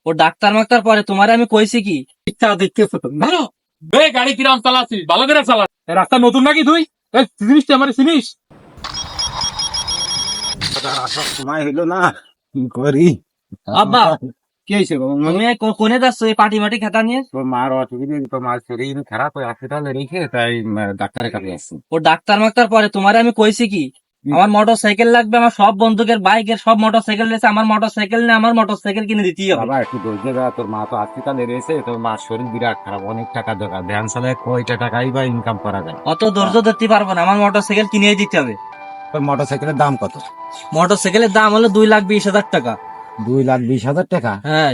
ও doctor মাক্তার পরে তোমারে আমি কইছি কি ইচ্ছা দেখতেছো তো ভালো। গাড়ি কিরাম চালাচ্ছিস, ভালো করে চালা। রাস্তা নতুন নাকি তুই? চিনিস তো আমার, চিনিস? আসার সময় হইলো না, কি করি? আব্বা কি হয়েছে গো? তুমি কোনে যাচ্ছ এই পাটি মাটি খেতা নিয়ে? তোর মার অসুবিধা, তোর মার শরীর খারাপ হয়ে হসপিটালে রেখে তাই ডাক্তারের কাছে আসছি। ও ডাক্তার মাক্তার পরে তোমারে আমি কইছি কি আমার মোটর সাইকেল লাগবে, আমার সব বন্ধুকের বাইকের সব মোটর সাইকেল রয়েছে, আমার মোটর সাইকেল নিয়ে আমার মোটর সাইকেল কিনে দিতেই হবে। বাবা একটু ধৈর্য ধর, তোর মা তো হসপিটালে রয়েছে, তোর মার শরীর বিরাট খারাপ, অনেক টাকা দরকার। ভ্যান চালায় কয়টা টাকাই বা ইনকাম করা যায়? অত ধৈর্য ধরতে পারবো না, আমার মোটর সাইকেল কিনে দিতে হবে। তোর মোটর সাইকেলের দাম কত? মোটর সাইকেলের দাম হলো 2,20,000 টাকা। 2,20,000 টাকা? হ্যাঁ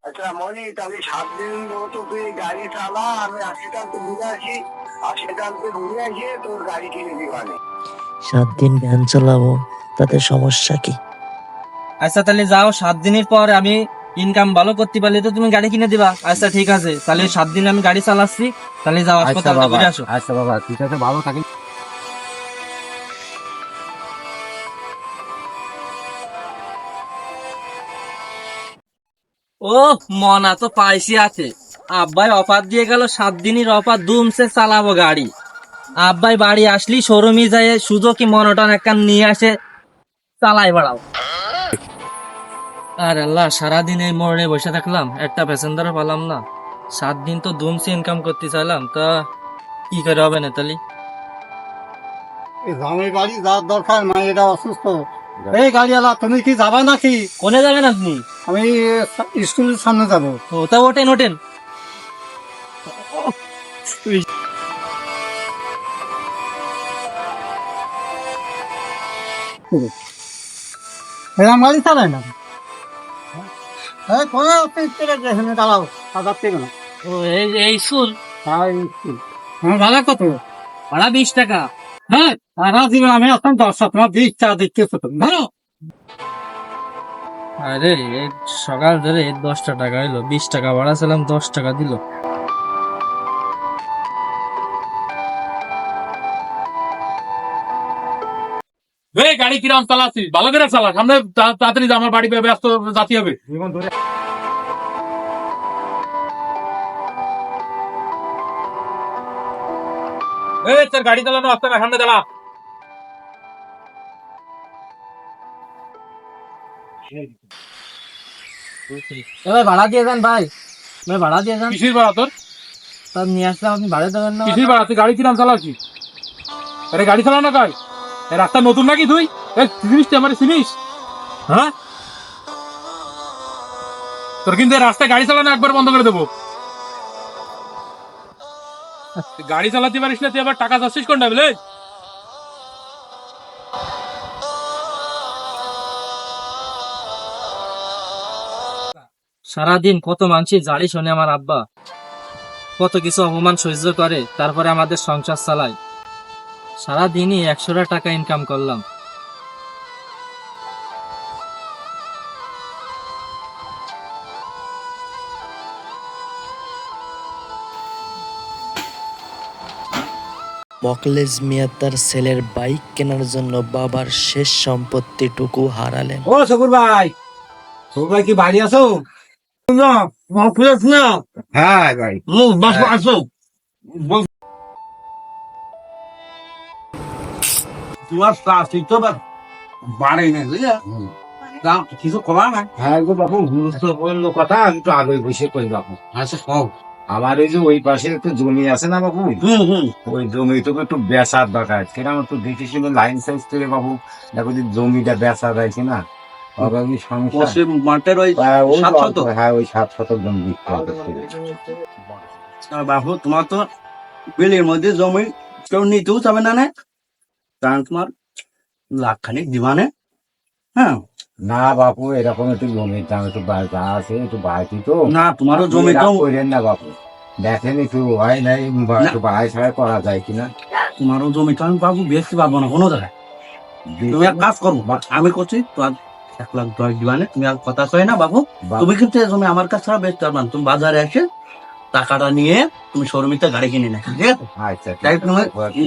আচ্ছা মনি, তাহলে 7 দিন মতো তুই গাড়ি চালা, আমি আশিটাতে ঘুরে আসি, আশিটাতে ঘুরে এসে তোর গাড়ি কিনে দিবানে। 7 দিন ভ্যান চালাবো, তাতে সমস্যা কি? আচ্ছা তাহলে যাও, 7 দিনের পর আমি ইনকাম ভালো করতে পারলে তো তুমি গাড়ি কিনে দিবা। আচ্ছা ঠিক আছে, তাহলে 7 দিন আমি গাড়ি চালাচ্ছি, তাহলে যাও আচ্ছা হাসপাতাল বাবা, ঘুরে আসো। আচ্ছা বাবা, ঠিক আছে, ভালো থাকি। ও মনা তো পাইসি আছে, আব্বাই অফার দিয়ে গেল 7 দিনের অফার, দুমসে চালাবো গাড়ি। আব্বাই বাড়ি আসলি শোরুমে যায় সুজুকি মনোটন একখান নিয়ে আসে, চালাই বেড়াও। আর আল্লাহ, সারাদিন এই মোড়ে বসে থাকলাম, একটা প্যাসেঞ্জারও পেলাম না। 7 দিন তো দুমসে ইনকাম করতে চাইলাম, তা কি করে হবে নেতালি? আমি গাড়ি যাওয়ার দরকার, মায়েরা অসুস্থ। এই গাড়িওয়ালা, তুমি কি যাবা নাকি? কোনে যাবেন আপনি? আমি স্কুলের সামনে যাবো। ও তা ওঠেন ওঠেন। এরকম গাড়ি চালায় না। কোনো এখানে দাঁড়াও, হাজার থেকে না। ও এই শুন, আমার ভাড়া কত? ভাড়া 20 টাকা। হ্যাঁ, সারা জীবন আমি এখন 10, তোমার 20 টাকা দেখতেছো তো ভালো। আরে এই সকাল ধরে 10টা টাকা এলো, 20 টাকা ভাড়া ছিলাম, 10 টাকা দিল। গাড়ি কিরাম চালাচ্ছিস, ভালো করে চালা। সামনে তাড়াতাড়ি আমার বাড়ি ব্যস্ত জাতি হবে। তোর গাড়ি চালানো আসতে না, সামনে দাঁড়া। এবার ভাড়া দিয়ে যান ভাই, ভাড়া দিয়ে যান। কিসির ভাড়া তোর? তার নিয়ে আসলাম, আপনি ভাড়া দেবেন না? কিসির ভাড়া? তুই গাড়ি কিরাম চালাচ্ছিস? আরে গাড়ি চালানো কয়? এই রাস্তা নতুন নাকি তুই? চিনিস তো আমার, চিনিস? হ্যাঁ, তোর কিন্তু এই রাস্তায় গাড়ি চালানো একবার বন্ধ করে দেবো। তুই গাড়ি চালাতে পারিস না, তুই আবার টাকা চাচ্ছিস কোনটা বলে? সারাদিন কত মানুষের জাড়ি শোনে আমার আব্বা, কত কিছু অপমান সহ্য করে, তারপরে আমাদের সংসার চালায়। সারাদিনই 100টা টাকা ইনকাম করলাম। মকলেস মিয়া তার ছেলের বাইক কেনার জন্য বাবার শেষ সম্পত্তিটুকু হারালেন। ও শকুর ভাই, শকুর ভাই কি বাড়ি আছো? হ্যাঁ ভাই, আসো। তোমার প্লাস্টিক তো বাড়ে না, বুঝলে? কিছু কমা না। হ্যাঁ গো বাবু, গুরুত্বপূর্ণ কথা আমি তো আগে বসে করি বাবু। আচ্ছা কও। আমার এই যে ওই পাশে একটু জমি আছে না বাবু, ওই জমিটুকু একটু বেচার দরকার। সেটা আমার তো দেখে শুনে লাইন সাইজ করে বাবু, দেখো যে জমিটা বেচা যায় কিনা। আগামী সংসার মাঠের ওই হ্যাঁ, ওই 7 শতক। হ্যাঁ, ওই 7 শতক জমি বিক্রি হবে। বাবু তোমার তো বিলের মধ্যে জমি কেউ নিতেও চাবে না, কারণ তোমার লাখখানিক দিবানে। হ্যাঁ না বাপু, এরকম একটু জমির দাম একটু যা আছে একটু বাড়তি তো। না, তোমারও জমি তো, করেন না বাপু, দেখেন একটু হয় নাই, একটু বাড়াই ছাড়াই করা যায় কিনা। তোমারও জমি তো আমি বাবু বেচতে পারবো না কোনো জায়গায়। তুমি এক কাজ করবো, আমি করছি তোমার 1,10,000 দিবানে। তুমি আর কথা কয় না বাবু, তুমি কিন্তু এই জমি আমার কাছে ছাড়া বেচতে পারবে না। তুমি বাজারে এসে টাকাটা নিয়ে তুমি শোরুমিতে গাড়ি কিনে নেবে, ঠিক আছে? আচ্ছা তাই তুমি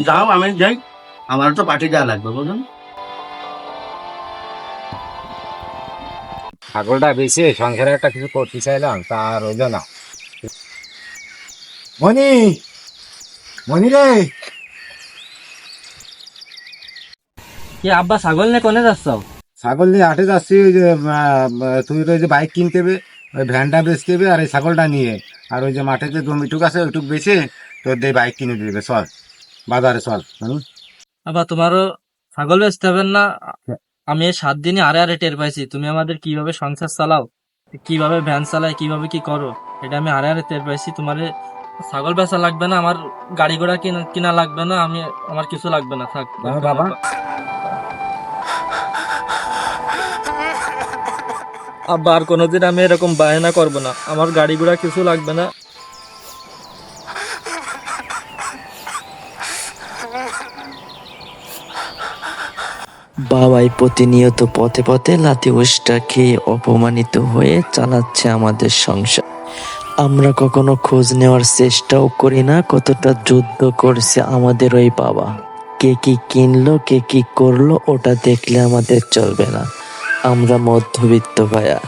যাও, আমি যাই, আমার তো পার্টি দেওয়া লাগবে, বুঝলেন? ছাগলটা বেশি সংসারে একটা কিছু করতে চাইলাম, তা আর হইল না। মনি, মনি রে, কি আব্বা ছাগল নিয়ে কোনে যাচ্ছ? ছাগল নিয়ে হাটে যাচ্ছি। ওই যে তুই ওই যে বাইক কিনতে হবে, ওই ভ্যানটা বেচতে হবে, আর এই ছাগলটা নিয়ে, আর ওই যে মাঠে যে জমিটুক আছে ওইটুক বেচে তোর দিয়ে বাইক কিনে দিবে। চল বাজারে চল। আব্বা তোমারও ছাগল বেচতে হবে না? আমি এই 7 দিনই আরে আরে টের পাইছি তুমি আমাদের কিভাবে সংসার চালাও, কিভাবে ভ্যান চালায়, কিভাবে কি করো, এটা আমি আরে আরে টের পাইছি। তোমার ছাগল বেচা লাগবে না, আমার গাড়ি ঘোড়া কিনা লাগবে না, আমার কিছু লাগবে না, থাক বাবা। আব্বা আর কোনোদিন আমি এরকম বায়না করব না, আমার গাড়ি ঘোড়া কিছু লাগবে না। বাবাই প্রতিনিয়ত পথে পথে লাথি উষ্টা খেয়ে অপমানিত হয়ে চালাচ্ছে আমাদের সংসার। আমরা কখনো খোঁজ নেওয়ার চেষ্টাও করি না কতটা যুদ্ধ করছে আমাদের ওই বাবা। কে কি কিনলো কে কি করলো ওটা দেখলে আমাদের চলবে না, আমরা মধ্যবিত্ত ভাইয়া।